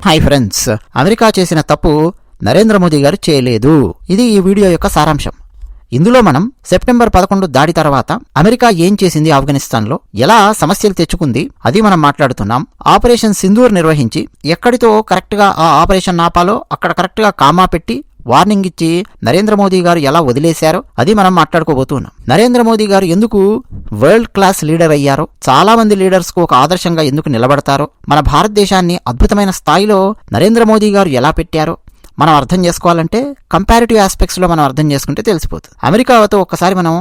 Hi friends, America చేసిన తప్పు నరేంద్ర మోదీ గారు చేయలేదు. ఇది ఈ వీడియో యొక్క సారాంశం. ఇందులో మనం సెప్టెంబర్ 11 దాడి తర్వాత అమెరికా ఏం చేసింది, ఆఫ్ఘనిస్తాన్లో ఎలా సమస్యలు తెచ్చుకుంది, అది మనం మాట్లాడుతున్నాం. ఆపరేషన్ సింధూర్ నిర్వహించి ఎక్కడితో కరెక్ట్గా ఆ ఆపరేషన్ ఆపాలో అక్కడ కరెక్ట్గా కామా పెట్టి వార్నింగ్ ఇచ్చి నరేంద్ర మోదీ గారు ఎలా వదిలేశారో అది మనం మాట్లాడుకోబోతున్నాం. నరేంద్ర మోదీ గారు ఎందుకు వరల్డ్ క్లాస్ లీడర్ అయ్యారో, చాలా మంది లీడర్స్ కు ఒక ఆదర్శంగా ఎందుకు నిలబడతారో, మన భారతదేశాన్ని అద్భుతమైన స్థాయిలో నరేంద్ర మోదీ గారు ఎలా పెట్టారో మనం అర్థం చేసుకోవాలంటే కంపారిటివ్ ఆస్పెక్ట్స్ లో మనం అర్థం చేసుకుంటే తెలిసిపోతుంది. అమెరికాతో ఒక్కసారి మనం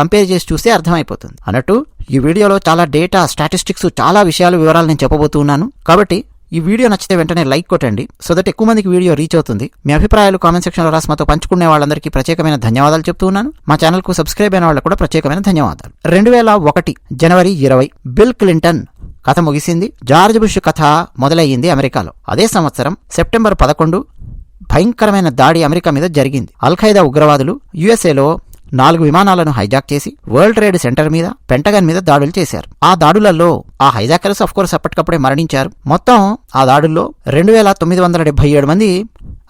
కంపేర్ చేసి చూస్తే అర్థమైపోతుంది. అన్నట్టు ఈ వీడియోలో చాలా డేటా, స్టాటిస్టిక్స్, చాలా విషయాలు, వివరాలు నేను చెప్పబోతున్నాను. కాబట్టి ఈ వీడియో నచ్చితే వెంటనే లైక్ కొట్టండి, సో దట్ ఎక్కువ మందికి వీడియో రీచ్ అవుతుంది. మీ అభిప్రాయాలు కామెంట్ సెక్షన్ లో రాసి మాతో పంచుకునే వాళ్ళందరికీ ప్రత్యేకమైన ధన్యవాదాలు చెప్తూ ఉన్నాను. మా ఛానల్ కు సబ్స్క్రైబ్ అయిన వాళ్ళకు కూడా ప్రత్యేకమైన ధన్యవాదాలు. 2001 జనవరి 20 బిల్ క్లింటన్ కథ ముగిసింది. జార్జ్ బుష్ కథ మొదలయ్యింది అమెరికాలో. అదే సంవత్సరం సెప్టెంబర్ 11 భయంకరమైన దాడి అమెరికా మీద జరిగింది. అల్ఖైదా ఉగ్రవాదులు యుఎస్ఏలో 4 విమానాలను హైజాక్ చేసి వరల్డ్ ట్రేడ్ సెంటర్ మీద, పెంటగన్ మీద దాడులు చేశారు. ఆ దాడులలో ఆ హైజాకర్స్ అఫ్కోర్స్ అప్పటికప్పుడే మరణించారు. మొత్తం ఆ దాడుల్లో 2977 మంది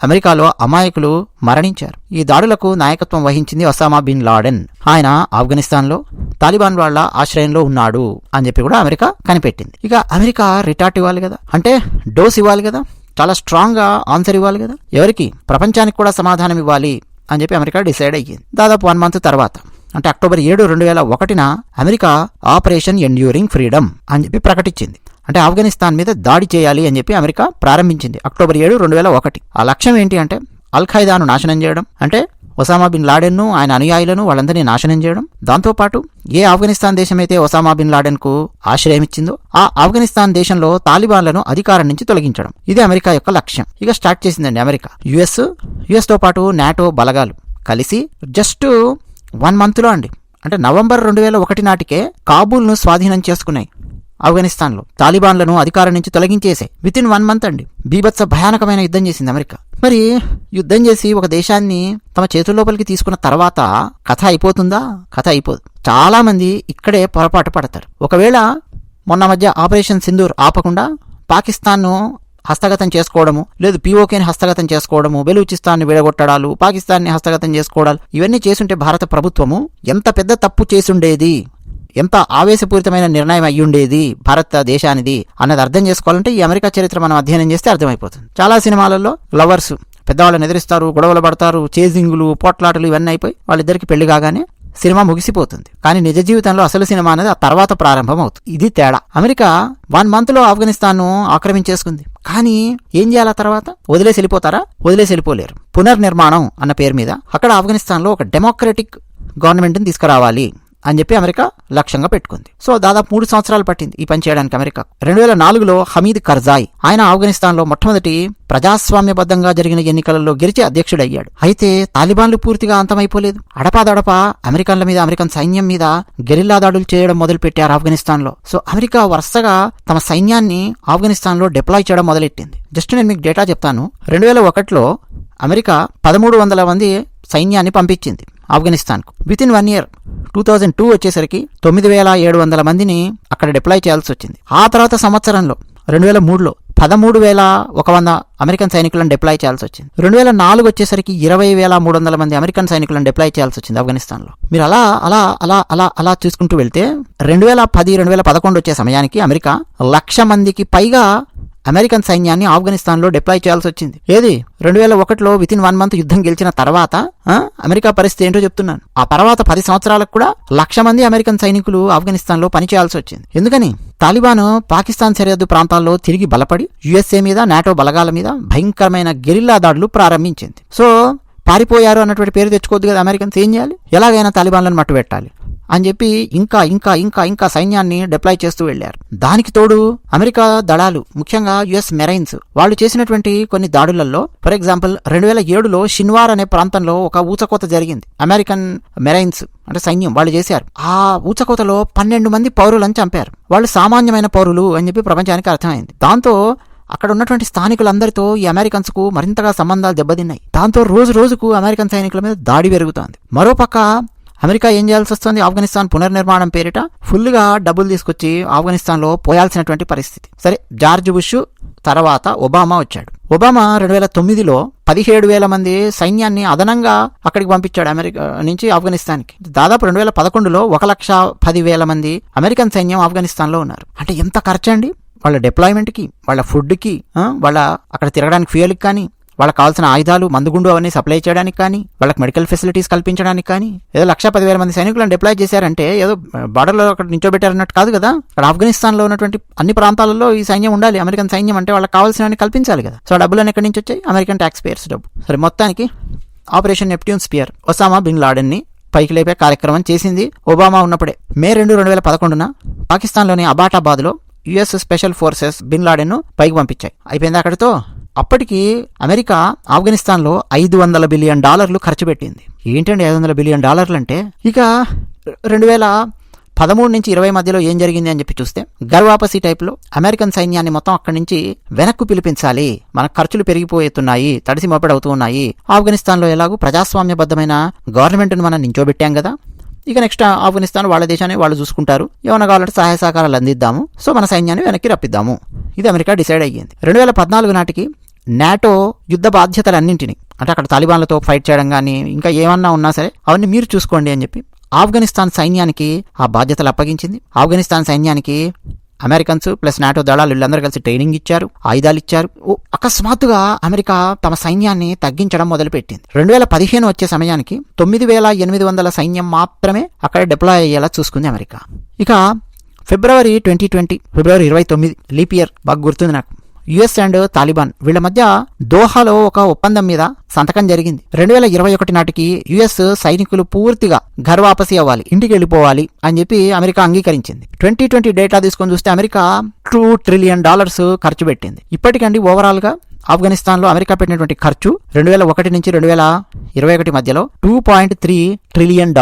అమెరికాలో అమాయకులు మరణించారు. ఈ దాడులకు నాయకత్వం వహించింది ఒసామా బిన్ లాడెన్. ఆయన ఆఫ్ఘనిస్తాన్లో తాలిబాన్ వాళ్ల ఆశ్రయంలో ఉన్నాడు అని చెప్పి కూడా అమెరికా కనిపెట్టింది. ఇక అమెరికా రిటార్ట్ ఇవ్వాలి కదా, అంటే డోస్ ఇవ్వాలి కదా, చాలా స్ట్రాంగ్ గా ఆన్సర్ ఇవ్వాలి కదా, ఎవరికి, ప్రపంచానికి కూడా సమాధానం ఇవ్వాలి అని చెప్పి అమెరికా డిసైడ్ అయ్యింది. దాదాపు 1 మంత్ తర్వాత, అంటే October 7, 2001 America operation enduring freedom అని చెప్పి ప్రకటించింది. అంటే ఆఫ్ఘనిస్తాన్ మీద దాడి చేయాలి అని చెప్పి అమెరికా ప్రారంభించింది అక్టోబర్ 7, 2001. ఆ లక్ష్యం ఏంటి అంటే అల్ఖైదాను నాశనం చేయడం, అంటే ఒసామా బిన్ లాడెన్ను, ఆయన అనుయాయులను, వాళ్ళందరినీ నాశనం చేయడం. దాంతోపాటు ఏ ఆఫ్ఘనిస్తాన్ దేశమైతే ఒసామా బిన్ లాడెన్ కు ఆశ్రయం ఇచ్చిందో ఆ ఆఫ్ఘనిస్తాన్ దేశంలో తాలిబాన్లను అధికారం నుంచి తొలగించడం. ఇది అమెరికా యొక్క లక్ష్యం. ఇక స్టార్ట్ చేసిందండి అమెరికా. యుఎస్ తో పాటు నాటో బలగాలు కలిసి జస్ట్ 1 మంత్లో అండి, అంటే నవంబర్ 2001 నాటికే కాబూల్ను స్వాధీనం చేసుకున్నాయి. ఆఫ్ఘనిస్తాన్లో తాలిబాన్లను అధికారం నుంచి తొలగించేసే వితిన్ 1 మంత్ అండి బీభత్స భయానకమైన యుద్ధం చేసింది అమెరికా. మరి యుద్ధం చేసి ఒక దేశాన్ని తమ చేతుల్లోపలికి తీసుకున్న తర్వాత కథ అయిపోతుందా? కథ అయిపోదు. చాలా మంది ఇక్కడే పొరపాటు పడతారు. ఒకవేళ మొన్న మధ్య ఆపరేషన్ సింధూర్ ఆపకుండా పాకిస్తాన్ను హస్తగతం చేసుకోవడము, లేదు పీఓకేని హస్తగతం చేసుకోవడము, బెలూచిస్తాన్ని విడగొట్టడాలు, పాకిస్తాన్ని హస్తగతం చేసుకోవడాలు, ఇవన్నీ చేసుంటే భారత ప్రభుత్వము ఎంత పెద్ద తప్పు చేసుండేది, ఎంత ఆవేశపూరితమైన నిర్ణయం అయ్యుండేది భారతదేశానిది అన్నది అర్థం చేసుకోవాలంటే ఈ అమెరికా చరిత్ర మనం అధ్యయనం చేస్తే అర్థమైపోతుంది. చాలా సినిమాలలో లవర్స్ పెద్దవాళ్ళని ఎదిరిస్తారు, గొడవలు పడతారు, చేజింగులు, పోట్లాటలు ఇవన్నీ అయిపోయి వాళ్ళిద్దరికి పెళ్లి కాగానే సినిమా ముగిసిపోతుంది. కానీ నిజ జీవితంలో అసలు సినిమా అనేది ఆ తర్వాత ప్రారంభం అవుతుంది. ఇది తేడా. అమెరికా 1 మంత్లో ఆఫ్ఘనిస్తాన్ను ఆక్రమించేసుకుంది. కానీ ఏం చేయాలి? తర్వాత వదిలేసి వెళ్ళిపోతారా? వదిలేసి వెళ్ళిపోలేరు. పునర్నిర్మాణం అన్న పేరు మీద అక్కడ ఆఫ్ఘనిస్తాన్లో ఒక డెమోక్రటిక్ గవర్నమెంట్ని తీసుకురావాలి అని చెప్పి అమెరికా లక్ష్యంగా పెట్టుకుంది. సో దాదాపు 3 సంవత్సరాలు పట్టింది ఈ పని చేయడానికి అమెరికా. 2004లో హమీద్ కర్జాయ్, ఆయన ఆఫ్ఘనిస్తాన్లో మొట్టమొదటి ప్రజాస్వామ్యబద్ధంగా జరిగిన ఎన్నికలలో గెలిచి అధ్యక్షుడయ్యాడు. అయితే తాలిబాన్లు పూర్తిగా అంతమైపోలేదు. అడపాదడపా అమెరికన్ల మీద, అమెరికన్ సైన్యం మీద గెరిల్లా దాడులు చేయడం మొదలుపెట్టారు ఆఫ్ఘనిస్తాన్లో. సో అమెరికా వరుసగా తమ సైన్యాన్ని ఆఫ్ఘనిస్తాన్లో డిప్లాయ్ చేయడం మొదలెట్టింది. జస్ట్ నేను మీకు డేటా చెప్తాను. 2001లో అమెరికా 1300 మంది సైన్యాన్ని పంపించింది ఆఫ్ఘనిస్తాన్కు. వితిన్ 1 ఇయర్ 2002 వచ్చేసరికి 9700 మందిని అక్కడ డిప్లాయ్ చేయాల్సి వచ్చింది. ఆ తర్వాత సంవత్సరంలో 2003లో 13,100 అమెరికన్ సైనికులను డిప్లాయ్ చేయాల్సి వచ్చింది. 2004 వచ్చేసరికి 20,300 మంది అమెరికన్ సైనికులను డిప్లాయ్ చేయాల్సి వచ్చింది ఆఫ్ఘనిస్తాన్లో. మీరు అలా అలా అలా అలా అలా చూసుకుంటూ వెళ్తే 2010, 2011 వచ్చే సమయానికి అమెరికా 1,00,000 మందికి పైగా అమెరికన్ సైన్యాన్ని ఆఫ్ఘనిస్తాన్లో డిప్లాయ్ చేయాల్సి వచ్చింది. ఏది 2001లో వితిన్ 1 మంత్ యుద్ధం గెలిచిన తర్వాత అమెరికా పరిస్థితి ఏంటో చెప్తున్నాను. ఆ తర్వాత 10 సంవత్సరాలకు కూడా 1,00,000 మంది అమెరికన్ సైనికులు ఆఫ్ఘనిస్తాన్లో పనిచేయాల్సి వచ్చింది. ఎందుకని? తాలిబాన్ పాకిస్తాన్ సరిహద్దు ప్రాంతాల్లో తిరిగి బలపడి యుఎస్ఏ మీద, నాటో బలగాల మీద భయంకరమైన గెరిల్లా దాడులు ప్రారంభించింది. సో పారిపోయారు అన్నటువంటి పేరు తెచ్చుకోవద్దు కదా అమెరికన్స్. ఏం చేయాలి? ఎలాగైనా తాలిబాన్లను మట్టుబెట్టాలి అని చెప్పి ఇంకా ఇంకా ఇంకా ఇంకా సైన్యాన్ని డిప్లాయ్ చేస్తూ వెళ్లారు. దానికి తోడు అమెరికా దళాలు, ముఖ్యంగా యుఎస్ మెరైన్స్, వాళ్ళు చేసినటువంటి కొన్ని దాడులలో, ఫర్ ఎగ్జాంపుల్ 2007లో షిన్వార్ అనే ప్రాంతంలో ఒక ఊచకోత జరిగింది. అమెరికన్ మెరైన్స్ అంటే సైన్యం వాళ్ళు చేశారు. ఆ ఊచకోతలో 12 మంది పౌరులను చంపారు. వాళ్ళు సామాన్యమైన పౌరులు అని చెప్పి ప్రపంచానికి అర్థమైంది. దాంతో అక్కడ ఉన్నటువంటి స్థానికులందరితో ఈ అమెరికన్స్ కు మరింతగా సంబంధాలు దెబ్బతిన్నాయి. దాంతో రోజు రోజుకు అమెరికన్ సైనికుల మీద దాడి పెరుగుతోంది. మరోపక్క అమెరికా ఏం చేయాల్సి వస్తుంది? ఆఫ్ఘనిస్తాన్ పునర్నిర్మాణం పేరిట ఫుల్గా డబ్బులు తీసుకొచ్చి ఆఫ్ఘనిస్తాన్లో పోయాల్సినటువంటి పరిస్థితి. సరే, జార్జ్ బుష్ తర్వాత ఒబామా వచ్చాడు. ఒబామా 2009లో 17,000 మంది సైన్యాన్ని అదనంగా అక్కడికి పంపించాడు అమెరికా నుంచి ఆఫ్ఘనిస్తాన్కి. దాదాపు 2011లో 1,10,000 మంది అమెరికన్ సైన్యం ఆఫ్ఘనిస్తాన్లో ఉన్నారు. అంటే ఎంత ఖర్చు అండి వాళ్ళ డిప్లాయ్మెంట్కి, వాళ్ళ ఫుడ్కి, వాళ్ళ అక్కడ తిరగడానికి ఫ్యూయల్కి కానీ, వాళ్ళకి కావాల్సిన ఆయుధాలు, మందుగుండు అవన్నీ సప్లై చేయడానికి కానీ, వాళ్ళకి మెడికల్ ఫెసిలిటీస్ కల్పించడానికి కానీ. ఏదో 1,10,000 మంది సైనికులను డిప్లాయ్ చేశారంటే ఏదో బార్డర్లో అక్కడ నించోబెట్టారన్నట్టు కాదు కదా. అక్కడ ఆఫ్ఘనిస్తాన్లో ఉన్నటువంటి అన్ని ప్రాంతాలలో ఈ సైన్యం ఉండాలి. అమెరికన్ సైన్యం అంటే వాళ్ళకి కావాల్సినవన్నీ కల్పించాలి కదా. సో డబ్బులను ఎక్కడి నుంచి వచ్చాయి? అమెరికన్ ట్యాక్స్ పేయర్స్ డబ్బు. సరే, మొత్తానికి operation Neptune Spear Osama bin లాడెన్ని పైకి లేపే కార్యక్రమం చేసింది ఒబామా ఉన్నప్పుడే. మే 2, 2011 పాకిస్తాన్లోని అబాటాబాద్లో యుఎస్ స్పెషల్ ఫోర్సెస్ బిన్ లాడెన్ను పైకి పంపించాయి. అయిపోయింది అక్కడితో. అప్పటికి అమెరికా ఆఫ్ఘనిస్తాన్లో $500 బిలియన్ ఖర్చు పెట్టింది. ఏంటండి $500 బిలియన్ అంటే? ఇక 2013 నుంచి 20 మధ్యలో ఏం జరిగింది అని చెప్పి చూస్తే, గర్వాపసి టైప్లో అమెరికన్ సైన్యాన్ని మొత్తం అక్కడి నుంచి వెనక్కు పిలిపించాలి, మన ఖర్చులు పెరిగిపోతున్నాయి, తడిసి మోపెడవుతూ ఉన్నాయి. ఆఫ్ఘనిస్తాన్లో ఎలాగూ ప్రజాస్వామ్యబద్ధమైన గవర్నమెంట్ను మనం నించోబెట్టాం కదా, ఇక నెక్స్ట్ ఆఫ్ఘనిస్తాన్ వాళ్ళ దేశాన్ని వాళ్ళు చూసుకుంటారు, ఏమైనా కావాలంటే సహాయ సహకారాలు అందిద్దాము, సో మన సైన్యాన్ని వెనక్కి రప్పిద్దాము. ఇది అమెరికా డిసైడ్ అయ్యింది. 2014 నాటికి నాటో యుద్ధ బాధ్యతలన్నింటినీ, అంటే అక్కడ తాలిబాన్లతో ఫైట్ చేయడం కానీ ఇంకా ఏమన్నా ఉన్నా సరే అవన్నీ మీరు చూసుకోండి అని చెప్పి ఆఫ్ఘనిస్తాన్ సైన్యానికి ఆ బాధ్యతలు అప్పగించింది. ఆఫ్ఘనిస్తాన్ సైన్యానికి అమెరికన్స్ ప్లస్ నాటో దళాలు వీళ్ళందరూ కలిసి ట్రైనింగ్ ఇచ్చారు, ఆయుధాలు ఇచ్చారు. అకస్మాత్తుగా అమెరికా తమ సైన్యాన్ని తగ్గించడం మొదలుపెట్టింది. 2015 వచ్చే సమయానికి 9,800 సైన్యం మాత్రమే అక్కడ డిప్లాయ్ అయ్యేలా చూసుకుంది అమెరికా. ఇక ఫిబ్రవరి 2020, ఫిబ్రవరి 29 లీప్ ఇయర్ బాగా గుర్తుంది నాకు. యుఎస్ అండ్ తాలిబాన్ వీళ్ళ మధ్య దోహాలో ఒక ఒప్పందం మీద సంతకం జరిగింది. 2021 నాటికి యుఎస్ సైనికులు పూర్తిగా ఘర్ వాపసీ అవ్వాలి, ఇంటికి వెళ్ళిపోవాలి అని చెప్పి అమెరికా అంగీకరించింది. 2020 డేటా తీసుకొని చూస్తే అమెరికా $2 ట్రిలియన్ ఖర్చు పెట్టింది. ఇప్పటికండి ఓవరాల్ గా ఆఫ్ఘనిస్తాన్లో అమెరికా పెట్టినటువంటి ఖర్చు 2001 నుంచి 2021 మధ్యలో $2.3 ట్రిలియన్.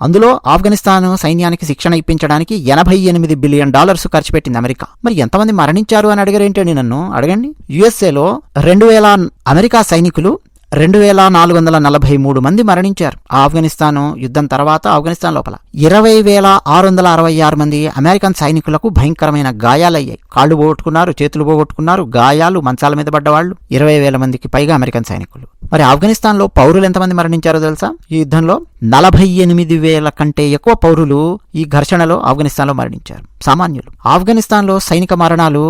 అందులో ఆఫ్ఘనిస్తాన్ సైన్యానికి శిక్షణ ఇప్పించడానికి $88 బిలియన్ ఖర్చు పెట్టింది అమెరికా. మరి ఎంతమంది మరణించారు అని అడిగారేంటండి నన్ను? అడగండి. యుఎస్ఏలో 2,000 అమెరికా సైనికులు 2,443 మంది మరణించారు. ఆఫ్ఘనిస్తాన్ యుద్ధం తర్వాత ఆఫ్ఘనిస్తాన్ లోపల 20,666 మంది అమెరికన్ సైనికులకు భయంకరమైన గాయాలయ్యాయి. కాళ్ళు పోగొట్టుకున్నారు, చేతులు పోగొట్టుకున్నారు, గాయాలు, మంచాల మీద పడ్డవాళ్ళు 20,000 మందికి పైగా అమెరికన్ సైనికులు. మరి ఆఫ్ఘనిస్తాన్లో పౌరులు ఎంతమంది మరణించారో తెలుసా? ఈ యుద్ధంలో 48,000 కంటే ఎక్కువ పౌరులు ఈ ఘర్షణలో ఆఫ్ఘనిస్తాన్లో మరణించారు, సామాన్యులు. ఆఫ్ఘనిస్తాన్లో సైనిక మరణాలు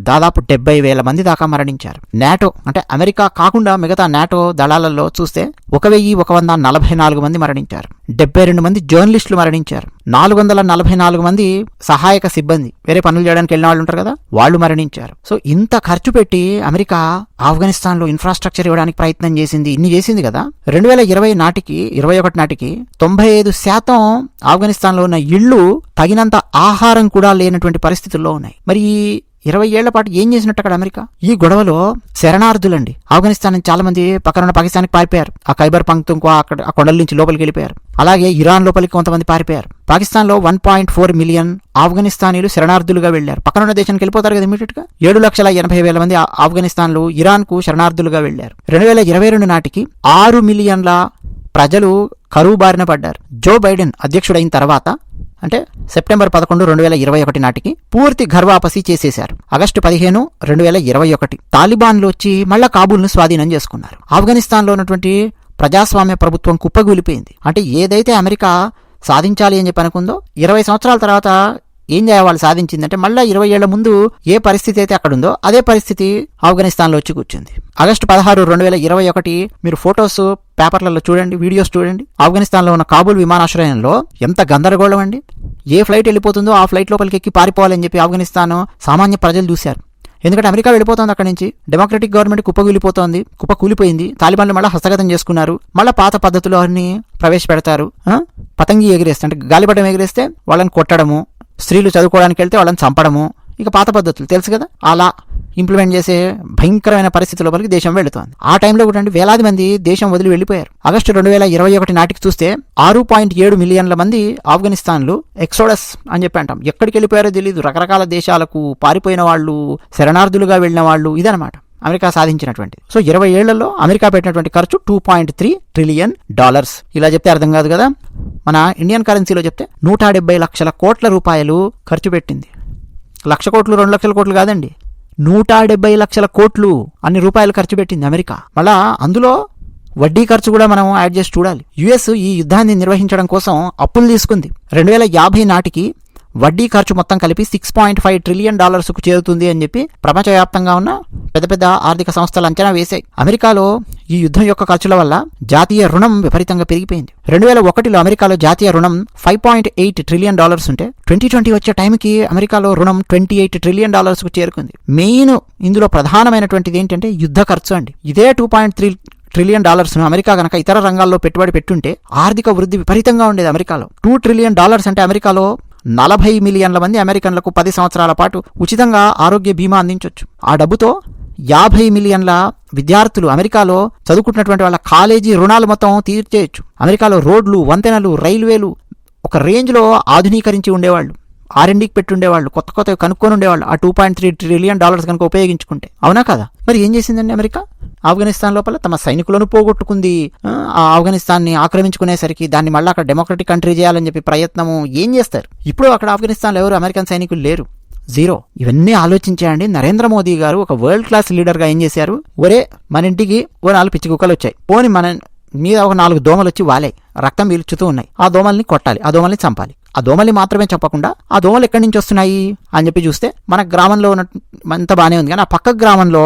దాదాపు 70,000 మంది దాకా మరణించారు. నాటో అంటే అమెరికా కాకుండా మిగతా నాటో దళాలలో చూస్తే 1,144 మంది మరణించారు. 72 మంది జర్నలిస్టులు మరణించారు. 444 మంది సహాయక సిబ్బంది, వేరే పనులు చేయడానికి వెళ్ళిన వాళ్ళు ఉంటారు కదా, వాళ్ళు మరణించారు. సో ఇంత ఖర్చు పెట్టి అమెరికా ఆఫ్ఘనిస్తాన్లో ఇన్ఫ్రాస్ట్రక్చర్ ఇవ్వడానికి ప్రయత్నం చేసింది, ఇన్ని చేసింది కదా. 2021 నాటికి 95% ఆఫ్ఘనిస్తాన్లో ఉన్న ఇళ్లు తగినంత ఆహారం కూడా లేనటువంటి పరిస్థితుల్లో ఉన్నాయి. మరి 20 ఏళ్ల పాటు ఏం చేసినట్టు అక్కడ అమెరికా? ఈ గొడవలో శరణార్థులండి ఆఫ్ఘనిస్తాన్ నుంచి చాలా మంది పక్కన పాకిస్తాన్కి పారిపోయారు. ఆ ఖైబర్ పంక్తుంకో అక్కడ ఆ కొండల నుంచి లోపలికి వెళ్ళిపోయారు. అలాగే ఇరాన్ లోపలికి కొంతమంది పారిపోయారు. పాకిస్తాన్లో 1.4 మిలియన్ ఆఫ్ఘనిస్తానీలు శరణార్థులుగా వెళ్లారు. పక్కన ఉన్న దేశానికి వెళ్ళిపోతారు కదా ఇమీడియట్ గా. 7,80,000 మంది ఆఫ్ఘనిస్తాన్లు ఇరాన్ కు శరణార్థులుగా వెళ్లారు. 2022 నాటికి 6 మిలియన్ల ప్రజలు కరువు బారిన పడ్డారు. జో బైడెన్ అధ్యక్షుడైన తర్వాత అంటే సెప్టెంబర్ 11, 2021 నాటికి పూర్తి ఘర్వాపసీ చేసేశారు. ఆగస్టు 15, 2021 తాలిబాన్లు వచ్చి మళ్ళా కాబూల్ను స్వాధీనం చేసుకున్నారు. ఆఫ్ఘనిస్తాన్లో ఉన్నటువంటి ప్రజాస్వామ్య ప్రభుత్వం కుప్పగూలిపోయింది. అంటే ఏదైతే అమెరికా సాధించాలి అని చెప్పి అనుకుందో 20 సంవత్సరాల తర్వాత ఏం చేయాలి సాధించిందంటే మళ్ళీ 20 ఏళ్ల ముందు ఏ పరిస్థితి అయితే అక్కడ ఉందో అదే పరిస్థితి ఆఫ్ఘనిస్తాన్లో వచ్చి కూర్చుంది. ఆగస్టు 16, 2021 మీరు ఫొటోస్ పేపర్లలో చూడండి, వీడియోస్ చూడండి. ఆఫ్ఘనిస్తాన్లో ఉన్న కాబూల్ విమానాశ్రయంలో ఎంత గందరగోళం అండి. ఏ ఫ్లైట్ వెళ్ళిపోతుందో ఆ ఫ్లైట్ లోపలికి ఎక్కి పారిపోవాలని చెప్పి ఆఫ్ఘనిస్తాన్ సామాన్య ప్రజలు చూశారు. ఎందుకంటే అమెరికా వెళ్ళిపోతుంది అక్కడి నుంచి, డెమోక్రటిక్ గవర్నమెంట్ కుప్ప కూలిపోయింది. తాలిబాన్లు మళ్ళీ హస్తగతం చేసుకున్నారు. మళ్ళీ పాత పద్ధతులు అన్ని ప్రవేశపెడతారు. పతంగి ఎగిరేస్తే అంటే గాలిపటం ఎగిరేస్తే వాళ్ళని కొట్టడము, స్త్రీలు చదువుకోవడానికి వెళ్తే వాళ్ళని చంపడము, ఇక పాత పద్ధతులు తెలుసు కదా, అలా ఇంప్లిమెంట్ చేసే భయంకరమైన పరిస్థితి లోపలికి దేశం వెళుతోంది. ఆ టైంలో కూడా వేలాది మంది దేశం వదిలి వెళ్లిపోయారు. ఆగస్టు 2021 నాటికి చూస్తే 6.7 మిలియన్ల మంది ఆఫ్ఘనిస్తాన్లు ఎక్సోడస్ అని చెప్పి అంటాం. ఎక్కడికి వెళ్ళిపోయారో తెలియదు. రకరకాల దేశాలకు పారిపోయిన వాళ్ళు, శరణార్థులుగా వెళ్ళిన వాళ్ళు, ఇదనమాట అమెరికా సాధించినటువంటిది. సో 20 ఏళ్లలో అమెరికా పెట్టినటువంటి ఖర్చు $2.3 ట్రిలియన్. ఇలా చెప్తే అర్థం కాదు కదా. మన ఇండియన్ కరెన్సీలో చెప్తే 170 లక్షల కోట్ల రూపాయలు ఖర్చు పెట్టింది. 1,00,000 కోట్లు 2,00,000 కోట్లు కాదండి, 170 లక్షల కోట్లు అన్ని రూపాయలు ఖర్చు పెట్టింది అమెరికా. మళ్ళా అందులో వడ్డీ ఖర్చు కూడా మనం యాడ్ చేసి చూడాలి. యుఎస్ ఈ యుద్ధాన్ని నిర్వహించడం కోసం అప్పులు తీసుకుంది. 2050 నాటికి వడ్డీ ఖర్చు మొత్తం కలిపి $6.5 ట్రిలియన్ కు చేరుతుంది అని చెప్పి ప్రపంచవ్యాప్తంగా ఉన్న పెద్ద పెద్ద ఆర్థిక సంస్థలు అంచనా వేశాయి. అమెరికాలో ఈ యుద్ధం యొక్క ఖర్చుల వల్ల జాతీయ రుణం విపరీతంగా పెరిగిపోయింది. 2001లో అమెరికాలో జాతీయ రుణం $5.8 ట్రిలియన్ ఉంటే 2020 వచ్చే టైంకి అమెరికాలో రుణం $28 ట్రిలియన్ కు చేరుకుంది. మెయిన్ ఇందులో ప్రధానమైనటువంటిది ఏంటంటే యుద్ధ ఖర్చు అండి. ఇదే $2.3 ట్రిలియన్ అమెరికా గనక ఇతర రంగాల్లో పెట్టుబడి పెట్టుంటే ఆర్థిక వృద్ధి విపరీతంగా ఉండేది. అమెరికాలో $2 ట్రిలియన్ అంటే అమెరికాలో 40 మిలియన్ల మంది అమెరికన్లకు 10 సంవత్సరాల పాటు ఉచితంగా ఆరోగ్య బీమా అందించవచ్చు. ఆ డబ్బుతో 50 మిలియన్ల విద్యార్థులు అమెరికాలో చదువుకుంటున్నటువంటి వాళ్ళ కాలేజీ రుణాలు మొత్తం తీర్చేయచ్చు. అమెరికాలో రోడ్లు, వంతెనలు, రైల్వేలు ఒక రేంజ్లో ఆధునీకరించి ఉండేవాళ్ళు, R&Dకి పెట్టి ఉండేవాళ్ళు, కొత్త కొత్త కనుక్కొని ఉండేవాళ్ళు ఆ $2.3 ట్రిలియన్ కనుక ఉపయోగించుకుంటే. అవునా కదా? మరి ఏం చేసిందండి అమెరికా? ఆఫ్ఘనిస్తాన్ లోపల తమ సైనికులను పోగొట్టుకుంది. ఆ ఆఫ్ఘనిస్తాన్ని ఆక్రమించుకునేసరికి దాన్ని మళ్ళీ అక్కడ డెమోక్రటిక్ కంట్రీ చేయాలని చెప్పి ప్రయత్నము ఏం చేస్తారు? ఇప్పుడు అక్కడ ఆఫ్ఘనిస్తాన్లో ఎవరు అమెరికన్ సైనికులు లేరు, జీరో. ఇవన్నీ ఆలోచించాయండి. నరేంద్ర మోదీ గారు ఒక వరల్డ్ క్లాస్ లీడర్గా ఏం చేశారు? ఒరే మన ఇంటికి 4 పిచ్చి కుక్కలు వచ్చాయి, పోని మన మీద ఒక 4 దోమలు వచ్చి వాలే రక్తం పీల్చుతూ ఉన్నాయి, ఆ దోమల్ని కొట్టాలి, ఆ దోమల్ని చంపాలి. ఆ దోమల్ని మాత్రమే చెప్పకుండా ఆ దోమలు ఎక్కడి నుంచి వస్తున్నాయి అని చెప్పి చూస్తే మన గ్రామంలో ఉన్న అంత బాగానే ఉంది, కానీ ఆ పక్క గ్రామంలో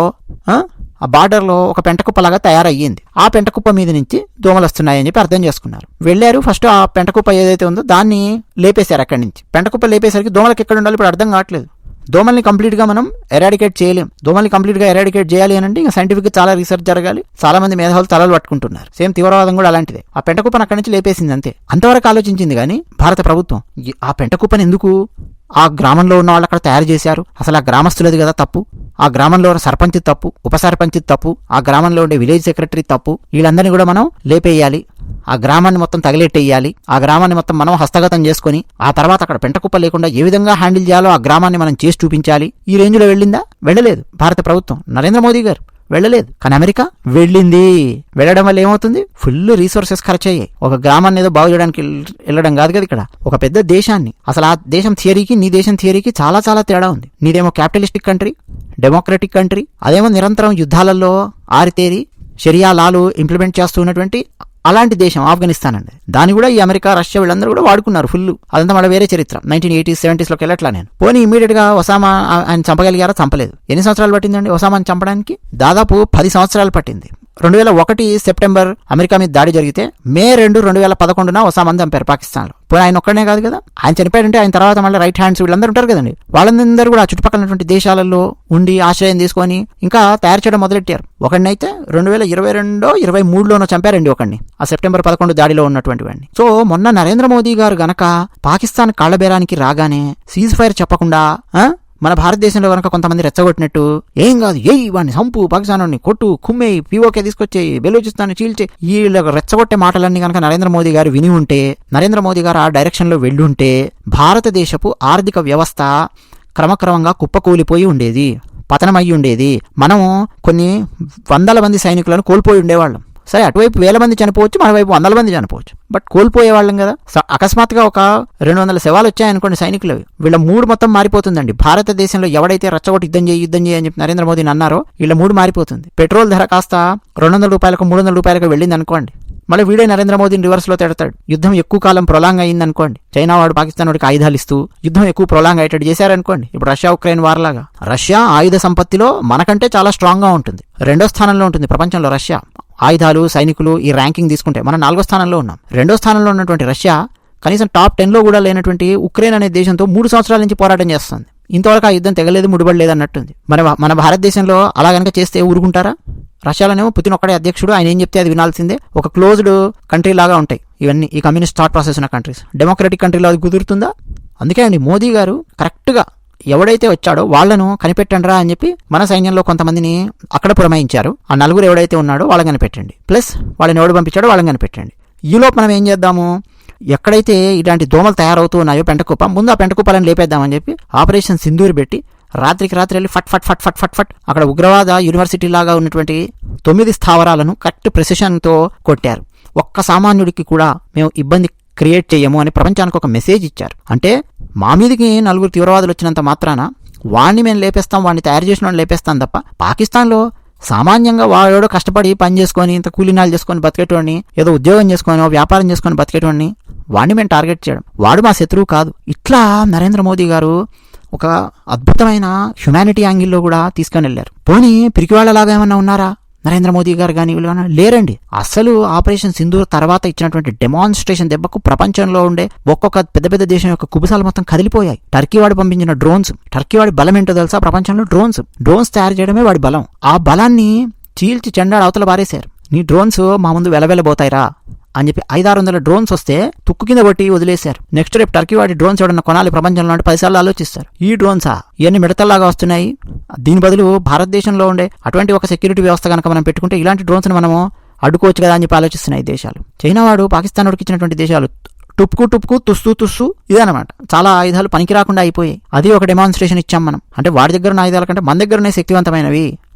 ఆ బార్డర్లో ఒక పెంటకుప్పలాగా తయారయ్యింది. ఆ పెంటకుప్ప మీద నుంచి దోమలు వస్తున్నాయి అని చెప్పి అర్థం చేసుకున్నారు. వెళ్ళారు, ఫస్ట్ ఆ పెంటకుప్ప ఏదైతే ఉందో దాన్ని లేపేశారు. అక్కడి నుంచి పెంటకుప్ప లేపేసరికి దోమలకు ఎక్కడ ఉండాలి ఇప్పుడు అర్థం కావట్లేదు. దోమల్ని కంప్లీట్గా మనం ఎరాడికేట్ చేయలేం. దోమల్ని కంప్లీట్గా ఎరాడికేట్ చేయాలి అని అంటే ఇంకా సైంటిఫిక్గా చాలా రీసెర్చ్ జరగాలి. చాలా మంది మేధావులు తలలు పట్టుకుంటున్నారు. సేమ్ తీవ్రవాదం కూడా అలాంటిదే. ఆ పెంటకుప్పని అక్కడి నుంచి లేపేసింది అంతే. అంతవరకు ఆలోచించింది కానీ భారత ప్రభుత్వం ఆ పెంటకుప్పని ఎందుకు ఆ గ్రామంలో ఉన్న వాళ్ళు అక్కడ తయారు చేశారు? అసలు ఆ గ్రామస్తులది కదా తప్పు, ఆ గ్రామంలో ఉన్న సర్పంచ్ తప్పు, ఉప సర్పంచ్ తప్పు, ఆ గ్రామంలో ఉండే విలేజ్ సెక్రటరీ తప్పు. వీళ్ళందరినీ కూడా మనం లేపేయాలి, ఆ గ్రామాన్ని మొత్తం తగిలెట్టేయాలి, ఆ గ్రామాన్ని మొత్తం మనం హస్తగతం చేసుకుని ఆ తర్వాత అక్కడ పెంటకుప్ప లేకుండా ఏ విధంగా హ్యాండిల్ చేయాలో ఆ గ్రామాన్ని మనం చేసి చూపించాలి. ఈ రేంజ్లో వెళ్ళిందా? వెళ్ళలేదు భారత ప్రభుత్వం, నరేంద్ర మోదీ గారు వెళ్ళలేదు. కానీ అమెరికా వెళ్ళింది. వెళ్ళడం వల్ల ఏమవుతుంది? ఫుల్ రీసోర్సెస్ ఖర్చు అయ్యాయి. ఒక గ్రామాన్ని ఏదో బాగు చేయడానికి వెళ్ళడం కాదు కదా ఇక్కడ, ఒక పెద్ద దేశాన్ని. అసలు ఆ దేశం థియరీకి నీ దేశం థియరీకి చాలా చాలా తేడా ఉంది. నీదేమో క్యాపిటలిస్టిక్ కంట్రీ, డెమోక్రటిక్ కంట్రీ, అదేమో నిరంతరం యుద్ధాలలో ఆరితేరి షరియా లాలు ఇంప్లిమెంట్ చేస్తూ ఉన్నటువంటి అలాంటి దేశం ఆఫ్ఘనిస్తాన్ అండి. దాన్ని కూడా ఈ అమెరికా, రష్యా వీళ్ళందరూ కూడా వాడుకున్నారు ఫుల్. అదంతా మళ్ళీ వేరే చరిత్ర. 1980s 70sలోకి వెళ్ళట్లా నేను. పోనీ ఇమీడియట్ గా ఒసామా ఆయన చంపగలిగారా? చంపలేదు. ఎన్ని సంవత్సరాలు పట్టిందండి ఒసామాని చంపడానికి? దాదాపు 10 సంవత్సరాలు పట్టింది. 2001 సెప్టెంబర్ అమెరికా మీద దాడి జరిగితే మే 2, 2011 ఒసామాని చంపారు పాకిస్తాన్లో. పోనీ ఆయన ఒక్కడనే కాదు కదా, ఆయన చనిపోయాడంటే ఆయన తర్వాత మళ్ళీ రైట్ హ్యాండ్స్ వీళ్ళందరూ ఉంటారు కదండి, వాళ్ళందరూ కూడా ఆ చుట్టుపక్కల దేశాలలో ఉండి ఆశ్రయం తీసుకొని ఇంకా తయారు చేయడం మొదలెట్టారు. ఒకడినైతే 2022, 2023లోనో చంపారండి ఒకడిని, ఆ సెప్టెంబర్ 11 దాడిలో ఉన్నటువంటి వాడిని. సో మొన్న నరేంద్ర మోదీ గారు గనక పాకిస్తాన్ కాళ్లబేరానికి రాగానే సీజ్ ఫైర్ చెప్పకుండా మన భారతదేశంలో కనుక కొంతమంది రెచ్చగొట్టినట్టు ఏం కాదు, వాడిని సంపు, పాకిస్తాన్ కొట్టు, కుమ్మేయి, పీఓకే తీసుకొచ్చేయి, బెలూచిస్తాన్ చీల్చే, వీళ్ళ రెచ్చగొట్టే మాటలన్నీ కనుక నరేంద్ర మోదీ గారు విని ఉంటే, నరేంద్ర మోదీ గారు ఆ డైరెక్షన్ లో వెళ్ళి ఉంటే భారతదేశపు ఆర్థిక వ్యవస్థ క్రమక్రమంగా కుప్పకూలిపోయి ఉండేది, పతనమయ్యి ఉండేది. మనం కొన్ని 100 మంది సైనికులను కోల్పోయి ఉండేవాళ్ళం. సరే, అటువైపు 1000 మంది చనిపోవచ్చు, మన వైపు 100 మంది చనిపోవచ్చు, బట్ కోల్పోయేవాళ్ళం కదా. అకస్మాత్తుగా ఒక 200 శవాలు వచ్చాయనుకోండి సైనికులు, వీళ్ళ మూడు మొత్తం మారిపోతుందండి. భారతదేశంలో ఎవడైతే రచ్చగొట్టి యుద్ధం చేయి అని చెప్పి నరేంద్ర మోదీని అన్నారో వీళ్ళ మూడు మారిపోతుంది. పెట్రోల్ ధర కాస్త $200, $300 వెళ్ళింది అనుకోండి, మళ్ళీ వీడే నరేంద్ర మోదీని రివర్స్ లో తిడతాడు. యుద్ధం ఎక్కువ కాలం ప్రొలాంగ్ అయ్యింది అనుకోండి, చైనా వాడు పాకిస్తాన్ వాడికి ఆయుధాలు ఇస్తూ యుద్ధం ఎక్కువ ప్రొలాంగ్ అయ్యేటట్టు చేశారనుకోండి, ఇప్పుడు రష్యా ఉక్రెయిన్ వార్ లాగా. రష్యా ఆయుధ సంపత్తిలో మనకంటే చాలా స్ట్రాంగ్ గా ఉంటుంది, 2వ స్థానంలో ఉంటుంది ప్రపంచంలో రష్యా. ఆయుధాలు, సైనికులు ఈ ర్యాంకింగ్ తీసుకుంటే మనం 4వ స్థానంలో ఉన్నాం. 2వ స్థానంలో ఉన్నటువంటి రష్యా కనీసం టాప్ 10లో కూడా లేనటువంటి ఉక్రెయిన్ అనే దేశంతో 3 సంవత్సరాల నుంచి పోరాటం చేస్తుంది. ఇంతవరకు ఆ యుద్ధం తెగలేదు, ముడిపడలేదు అన్నట్టుంది. మన భారతదేశంలో అలా గనక చేస్తే ఊరుకుంటారా? రష్యాలోనేమో పుతిన్ ఒక్కడే అధ్యక్షుడు, ఆయన ఏం చెప్తే అది వినాల్సిందే. ఒక క్లోజ్డ్ కంట్రీ లాగా ఉంటాయి ఇవన్నీ, ఈ కమ్యూనిస్ట్ థాట్ ప్రాసెస్ ఉన్న కంట్రీస్. డెమోక్రటిక్ కంట్రీలో అది కుదురుతుందా? అందుకే అండి మోదీ గారు కరెక్ట్గా ఎవడైతే వచ్చాడో వాళ్లను కనిపెట్టండిరా అని చెప్పి మన సైన్యంలో కొంతమందిని అక్కడ పురమాయించారు. ఆ 4 ఎవడైతే ఉన్నాడో వాళ్ళని కనిపెట్టండి, ప్లస్ వాళ్ళని ఎవడు పంపించాడో వాళ్ళని కనిపెట్టండి. ఈలోపు మనం ఏం చేద్దాము, ఎక్కడైతే ఇలాంటి దోమలు తయారవుతూ ఉన్నాయో పెంటకుప్ప, ముందు ఆ పెంటకుప్పలను లేపేద్దామని చెప్పి ఆపరేషన్ సింధూర్ పెట్టి రాత్రికి రాత్రి వెళ్ళి ఫట్ ఫట్ ఫట్ ఫట్ ఫట్ ఫట్ అక్కడ ఉగ్రవాద యూనివర్సిటీ లాగా ఉన్నటువంటి 9 స్థావరాలను కరెక్ట్ ప్రెసిషన్తో కొట్టారు. ఒక్క సామాన్యుడికి కూడా మేము ఇబ్బంది క్రియేట్ చేయము అని ప్రపంచానికి ఒక మెసేజ్ ఇచ్చారు. అంటే మా మీదకి 4 తీవ్రవాదులు వచ్చినంత మాత్రాన వాడిని మేము లేపేస్తాం, వాడిని తయారు చేసిన వాడిని లేపేస్తాం తప్ప పాకిస్తాన్లో సామాన్యంగా వాడేడో కష్టపడి పని చేసుకొని ఇంత కూలీనాలు చేసుకొని బతికేటోడిని, ఏదో ఉద్యోగం చేసుకొని వ్యాపారం చేసుకొని బతికేటోడిని వాడిని మేము టార్గెట్ చేయడం. వాడు మా శత్రువు కాదు. ఇట్లా నరేంద్ర మోదీ గారు ఒక అద్భుతమైన హ్యుమానిటీ యాంగిల్లో కూడా తీసుకొని వెళ్ళారు. పోనీ పిరికివాళ్లలాగా ఏమన్నా ఉన్నారా నరేంద్ర మోదీ గారు కానీ వీళ్ళు కానీ? లేరండి. అసలు ఆపరేషన్ సింధూర్ తర్వాత ఇచ్చినటువంటి డెమాన్స్ట్రేషన్ దెబ్బకు ప్రపంచంలో ఉండే ఒక్కొక్క పెద్ద పెద్ద దేశం యొక్క కుబుసాలు మొత్తం కదిలిపోయాయి. టర్కీ వాడు పంపించిన డ్రోన్స్, టర్కీ వాడి బలం ఏంటో తెలుసా? ప్రపంచంలో డ్రోన్స్ తయారు చేయడమే వాడి బలం. ఆ బలాన్ని చీల్చి చెండాడు అవతల బారేశారు. నీ డ్రోన్స్ మా ముందు వెలవెలబోతాయిరా అని చెప్పి 500-600 డ్రోన్స్ వస్తే తుక్కు కింద కొట్టి వదిలేశారు. నెక్స్ట్ రేపు టర్కీ వాడి డ్రోన్స్ ఎవడన్నా కొనాలి ప్రపంచంలో అంటే 10 సార్లు ఆలోచిస్తారు. ఈ డ్రోన్సా ఇవన్నీ మిడతల్లాగా వస్తున్నాయి, దీని బదులు భారతదేశంలో ఉండే అటువంటి ఒక సెక్యూరిటీ వ్యవస్థ కనుక మనం పెట్టుకుంటే ఇలాంటి డ్రోన్స్ని మనము అడ్డుకోవచ్చు కదా అని చెప్పి ఆలోచిస్తున్నాయి దేశాలు. చైనా వాడు పాకిస్తాన్ వాడికి ఇచ్చినటువంటి దేశాలు టుప్పు తుస్సు ఇదనమాట. చాలా ఆయుధాలు పనికి రాకుండా అయిపోయాయి. అది ఒక డెమాన్స్ట్రేషన్ ఇచ్చాం మనం. అంటే వాడి దగ్గర ఉన్న ఆయుధాల కంటే మన దగ్గరనే శక్తివంతమైనవి.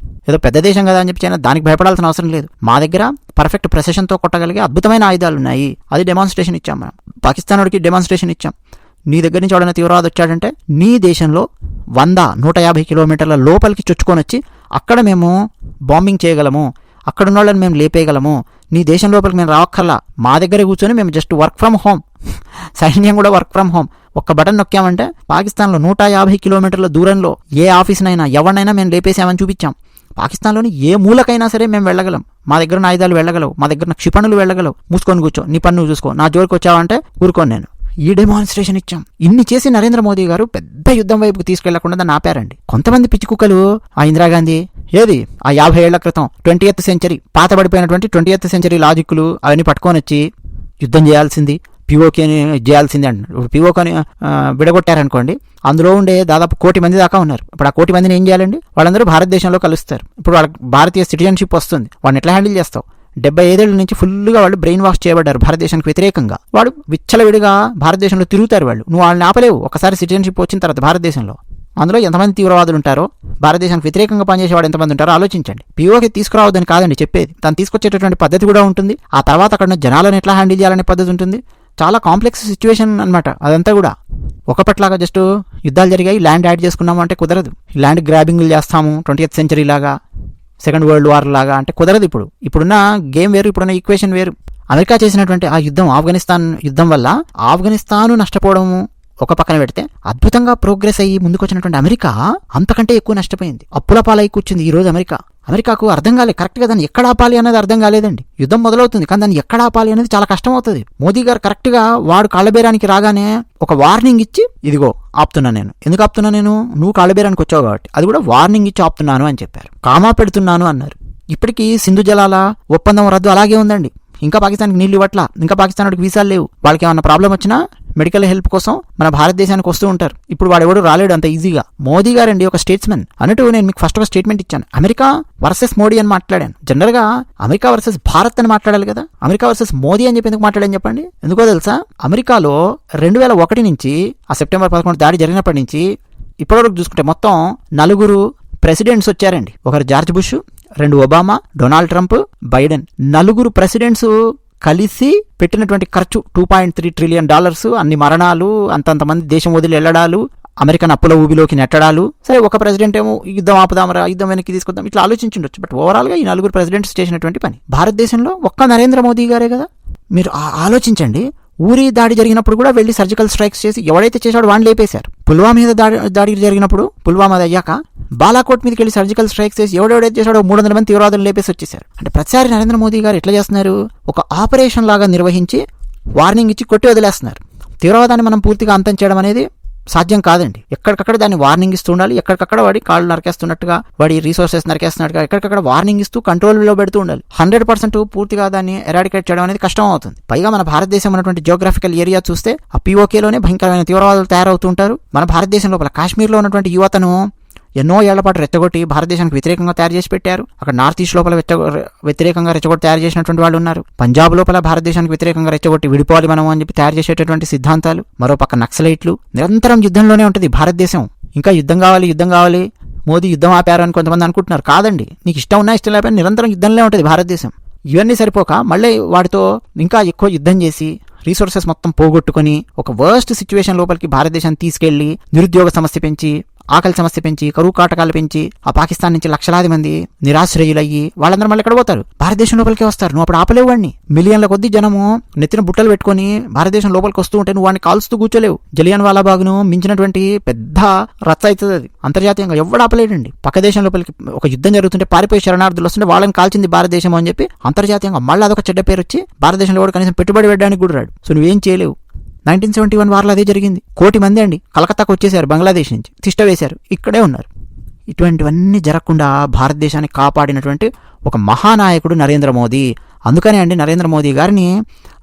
ఏదో పెద్ద దేశం కదా అని చెప్పి చైనా దానికి భయపడాల్సిన అవసరం లేదు. మా దగ్గర పర్ఫెక్ట్ ప్రెసిషన్తో కొట్టగలిగే అద్భుతమైన ఆయుధాలు ఉన్నాయి. అది డెమాన్స్ట్రేషన్ ఇచ్చాం మనం. పాకిస్తాన్ వాడికి డెమాన్స్ట్రేషన్ ఇచ్చాం. నీ దగ్గర నుంచి ఎవడైనా తీవ్రవాది వచ్చాడంటే నీ దేశంలో 100-150 కిలోమీటర్ల లోపలికి చొచ్చుకొని వచ్చి అక్కడ మేము బాంబింగ్ చేయగలము, అక్కడ ఉన్న వాళ్ళని మేము లేపేయగలము. నీ దేశం లోపలికి మేము రావక్కర్లా, మా దగ్గరే కూర్చొని మేము జస్ట్ వర్క్ ఫ్రమ్ హోమ్, సైన్యం కూడా వర్క్ ఫ్రమ్ హోమ్. ఒక్క బటన్ నొక్కామంటే పాకిస్తాన్లో 150 కిలోమీటర్ల దూరంలో ఏ ఆఫీస్నైనా ఎవరినైనా మేము లేపేసామని చూపించాం. పాకిస్తాన్లోని ఏ మూలకైనా సరే మేము వెళ్ళగలం. మా దగ్గర ఆయుధాలు వెళ్ళగలవు, మా దగ్గర క్షిపణులు వెళ్ళగలవు. మూసుకొని కూర్చో, నీ పన్ను చూసుకో, నా జోలికి వచ్చావంటే ఊరుకోను నేను. ఈ డెమాన్స్ట్రేషన్ ఇచ్చాం. ఇన్ని చేసి నరేంద్ర మోదీ గారు పెద్ద యుద్ధం వైపుకు తీసుకెళ్లకుండా దాన్ని ఆపారండి. కొంతమంది పిచ్చి కుక్కలు ఆ ఇందిరాగాంధీ ఏది ఆ 50 ఏళ్ల క్రితం 20th సెంచరీ పాతబడిపోయినటువంటి 20th సెంచరీ లాజిక్లు అవన్నీ పట్టుకొని వచ్చి యుద్ధం చేయాల్సింది, పిఓకేని చేయాల్సింది అంటున్నారు. పిఓకేని విడగొట్టారనుకోండి, అందులో ఉండే దాదాపు 1 కోటి మంది దాకా ఉన్నారు. ఇప్పుడు ఆ 1 కోటి మందిని ఏం చేయాలండి? వాళ్ళందరూ భారతదేశంలో కలుస్తారు. ఇప్పుడు వాళ్ళకి భారతీయ సిటిజన్షిప్ వస్తుంది. వాడిని ఎట్లా హ్యాండిల్ చేస్తావు? 75 ఏళ్ల నుంచి ఫుల్గా వాళ్ళు బ్రెయిన్ వాష్ చేయబడ్డారు భారతదేశానికి వ్యతిరేకంగా. వాడు విచ్చలవిడిగా భారతదేశంలో తిరుగుతారు వాళ్ళు. నువ్వు వాళ్ళని ఆపలేవు. ఒకసారి సిటిజన్షిప్ వచ్చిన తర్వాత భారతదేశంలో అందులో ఎంతమంది తీవ్రవాదులు ఉంటారో, భారతదేశానికి వ్యతిరేకంగా పనిచేసేవాడు ఎంతమంది ఉంటారో ఆలోచించండి. పిఓకే తీసుకురావద్దని కాదండి చెప్పేది, తను తీసుకొచ్చేటటువంటి పద్ధతి కూడా ఉంటుంది. ఆ తర్వాత అక్కడ జనాలను ఎట్లా హ్యాండిల్ చేయాలనే పద్ధతి ఉంటుంది. చాలా కాంప్లెక్స్ సిచ్యువేషన్ అనమాట అదంతా కూడా. ఒకప్పట్లాగా జస్ట్ యుద్ధాలు జరిగాయి, ల్యాండ్ యాడ్ చేసుకున్నాము అంటే కుదరదు. ల్యాండ్ గ్రాబింగ్లు చేస్తాము 20th సెంచరీ లాగా, సెకండ్ వరల్డ్ వార్ లాగా అంటే కుదరదు. ఇప్పుడున్న గేమ్ వేరు, ఇప్పుడున్న ఈక్వేషన్ వేరు. అమెరికా చేసినటువంటి ఆ యుద్ధం, ఆఫ్ఘనిస్తాన్ యుద్ధం వల్ల ఆఫ్ఘనిస్తాను నష్టపోవడము ఒక పక్కన పెడితే అద్భుతంగా ప్రోగ్రెస్ అయ్యి ముందుకొచ్చినటువంటి అమెరికా అంతకంటే ఎక్కువ నష్టపోయింది. అప్పుల పాలై కూర్చుంది ఈరోజు అమెరికాకు అర్థం కాలేదు కరెక్ట్గా దాన్ని ఎక్కడ ఆపాలి అనేది అర్థం కాలేదండి. యుద్ధం మొదలవుతుంది కానీ దాన్ని ఎక్కడ ఆపాలి అనేది చాలా కష్టం అవుతుంది. మోదీ గారు కరెక్ట్గా వాడు కాళ్ళబేరానికి రాగానే ఒక వార్నింగ్ ఇచ్చి, ఇదిగో ఆపుతున్నా నేను. ఎందుకు ఆపుతున్నా నేను? నువ్వు కాళ్ళబేరానికి వచ్చావు కాబట్టి. అది కూడా వార్నింగ్ ఇచ్చి ఆపుతున్నాను అని చెప్పారు. కామా పెడుతున్నాను అన్నారు. ఇప్పటికీ సింధు జలాల ఒప్పందం రద్దు అలాగే ఉందండి. ఇంకా పాకిస్తాన్కి నీళ్లు ఇవ్వట్లా, ఇంకా పాకిస్తాన్ వాడికి వీసాలు లేవు. వాళ్ళకి ఏమన్నా ప్రాబ్లం వచ్చినా మెడికల్ హెల్ప్ కోసం మన భారతదేశానికి వస్తూ ఉంటారు. ఇప్పుడు వాడు ఎవడు రాలేడు అంత ఈజీగా. మోదీ గారండి ఒక స్టేట్స్మెన్ అన్నట్టు నేను మీకు ఫస్ట్ ఒక స్టేట్మెంట్ ఇచ్చాను. అమెరికా వర్సెస్ మోడీ అని మాట్లాడాను. జనరల్ గా అమెరికా వర్సెస్ భారత్ అని మాట్లాడాలి కదా. అమెరికా వర్సెస్ మోదీ అని చెప్పి ఎందుకు మాట్లాడాను చెప్పండి? ఎందుకో తెలుసా? అమెరికాలో 2001 నుంచి ఆ సెప్టెంబర్ 11 దాడి జరిగినప్పటి నుంచి ఇప్పటివరకు చూసుకుంటే మొత్తం 4 ప్రెసిడెంట్స్ వచ్చారండి. ఒకరు George Bush, 2 Obama, Donald Trump, Biden. 4 presidents కలిసి పెట్టినటువంటి ఖర్చు $2.3 ట్రిలియన్. అన్ని మరణాలు, అంతంతమంది దేశం వదిలి వెళ్ళడాలు, అమెరికన్ అప్పుల ఊబిలోకి నెట్టడాలు. సరే, ఒక ప్రెసిడెంట్ ఏమో యుద్ధం ఆపుదామరా, యుద్ధం వెనక్కి తీసుకొద్దాం, ఇట్లా ఆలోచించుండొచ్చు. బట్ ఓవరాల్గా ఈ 4 ప్రెసిడెంట్స్ చేసినటువంటి పని. భారతదేశంలో ఒక్క నరేంద్ర మోదీ గారే కదా. మీరు ఆలోచించండి. ఊరి దాడి జరిగినప్పుడు కూడా వెళ్లి సర్జికల్ స్ట్రైక్స్ చేసి ఎవడైతే చేశాడో వాడిని లేపేశారు. పుల్వామా మీద దాడి జరిగినప్పుడు, పుల్వామా అయ్యాక బాలాకోట్ మీదకి వెళ్ళి సర్జికల్ స్ట్రైక్స్ చేసి ఎవడెవడైతే చేశాడో 300 మంది తీవ్రవాదులు లేపేసి వచ్చేసారు. అంటే ప్రతిసారి నరేంద్ర మోదీ గారు ఎట్లా చేస్తున్నారు? ఒక ఆపరేషన్ లాగా నిర్వహించి వార్నింగ్ ఇచ్చి కొట్టి వదిలేస్తున్నారు. తీవ్రవాదాన్ని మనం పూర్తిగా అంతం చేయడం అనేది సాధ్యం కాదండి. ఎక్కడికక్కడ దాన్ని వార్నింగ్ ఇస్తూ ఉండాలి. ఎక్కడికక్కడ వాడి కాళ్ళు నరికేస్తున్నట్టుగా, వాడి రీసోర్సెస్ నరికేస్తున్నట్టుగా ఎక్కడికక్కడ వార్నింగ్ ఇస్తూ కంట్రోల్లో పెడుతూ ఉండాలి. 100% పూర్తిగా దాన్ని ఎరాడికేట్ చేయడం అనేది కష్టం అవుతుంది. పైగా మన భారతదేశం ఉన్నటువంటి జియోగ్రఫికల్ ఏరియా చూస్తే ఆ పిఓకేలోనే భయంకరమైన తీవ్రవాదులు తయారవుతూ ఉంటారు. మన భారతదేశం లోపల కాశ్మీర్లో ఉన్నటువంటి యువతను ఎన్నో ఏళ్ల పాటు రెచ్చగొట్టి భారతదేశానికి వ్యతిరేకంగా తయారు చేసి పెట్టారు. అక్కడ నార్త్ ఈస్ట్ లోపల వ్యతిరేకంగా రెచ్చగొట్టి తయారు చేసినటువంటి వాళ్ళు ఉన్నారు. పంజాబ్ లోపల భారతదేశానికి వ్యతిరేకంగా రెచ్చగొట్టి విడిపోవాలి మనం అని చెప్పి తయారు చేసేటటువంటి సిద్ధాంతాలు. మరోపక్క నక్సలైట్లు. నిరంతరం యుద్ధంలోనే ఉంటుంది భారతదేశం. ఇంకా యుద్ధం కావాలి, మోదీ యుద్ధం ఆపారు అని కొంతమంది అనుకుంటున్నారు. కాదండి, నీకు ఇష్టం ఉన్నా ఇష్టం లేకపోయినా నిరంతరం యుద్ధంలో ఉంటుంది భారతదేశం. ఇవన్నీ సరిపోక మళ్ళీ వాటితో ఇంకా ఎక్కువ యుద్ధం చేసి రీసోర్సెస్ మొత్తం పోగొట్టుకుని ఒక వర్స్ట్ సిచ్యువేషన్ లోపలికి భారతదేశాన్ని తీసుకెళ్లి నిరుద్యోగ సమస్య పెంచి, ఆకలి సమస్య పెంచి, కరువు కాటకాలు పెంచి, ఆ పాకిస్తాన్ నుంచి లక్షలాది మంది నిరాశ్రయులయ్యి వాళ్ళందరూ మళ్ళీ ఎక్కడ పోతారు? భారతదేశం లోపలికి వస్తారు. నువ్వు అప్పుడు ఆపలేవు వాడిని. మిలియన్ల కొద్ది జనము నెత్తిన బుట్టలు పెట్టుకుని భారతదేశం లోపలికి వస్తూ ఉంటే నువ్వు వాడిని కాల్స్తూ కూర్చోలేవు. జలియన్ వాలాబాగ్ను మించినటువంటి పెద్ద రచ్చ అవుతుంది అది. అంతర్జాతీయంగా ఎవడు ఆపలేడండి. పక్క దేశం లోపలికి ఒక యుద్ధం జరుగుతుంటే పారిపోయి శరణార్థులు వస్తుంటే వాళ్ళని కాల్చింది భారతదేశం అని చెప్పి అంతర్జాతీయంగా మళ్ళీ అదొక చెడ్డ పేరు వచ్చి భారతదేశంలో కూడా కనీసం పెట్టుబడి పెట్టడానికి కూడా రాడు. సో నువ్వేం చేయలేవు. 1971 వార్లో అదే జరిగింది. 1 కోటి మంది అండి కలకత్తాకు వచ్చేసారు బంగ్లాదేశ్ నుంచి, తిష్ట వేశారు, ఇక్కడే ఉన్నారు. ఇటువంటివన్నీ జరగకుండా భారతదేశాన్ని కాపాడినటువంటి ఒక మహానాయకుడు నరేంద్ర మోదీ. అందుకనే అండి నరేంద్ర మోదీ గారిని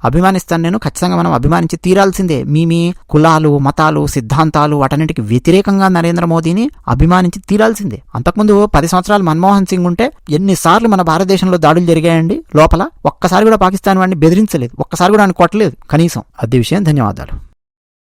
అభిమానిస్తాను నేను. ఖచ్చితంగా మనం అభిమానించి తీరాల్సిందే. మీ కులాలు, మతాలు, సిద్ధాంతాలు వాటన్నిటికి వ్యతిరేకంగా నరేంద్ర మోదీని అభిమానించి తీరాల్సిందే. అంతకుముందు 10 సంవత్సరాలు మన్మోహన్ సింగ్ ఉంటే ఎన్నిసార్లు మన భారతదేశంలో దాడులు జరిగాయండి లోపల. ఒక్కసారి కూడా పాకిస్తాన్ వాడిని బెదిరించలేదు, ఒక్కసారి కూడా ఆయన కొట్టలేదు కనీసం. అదే విషయం. ధన్యవాదాలు.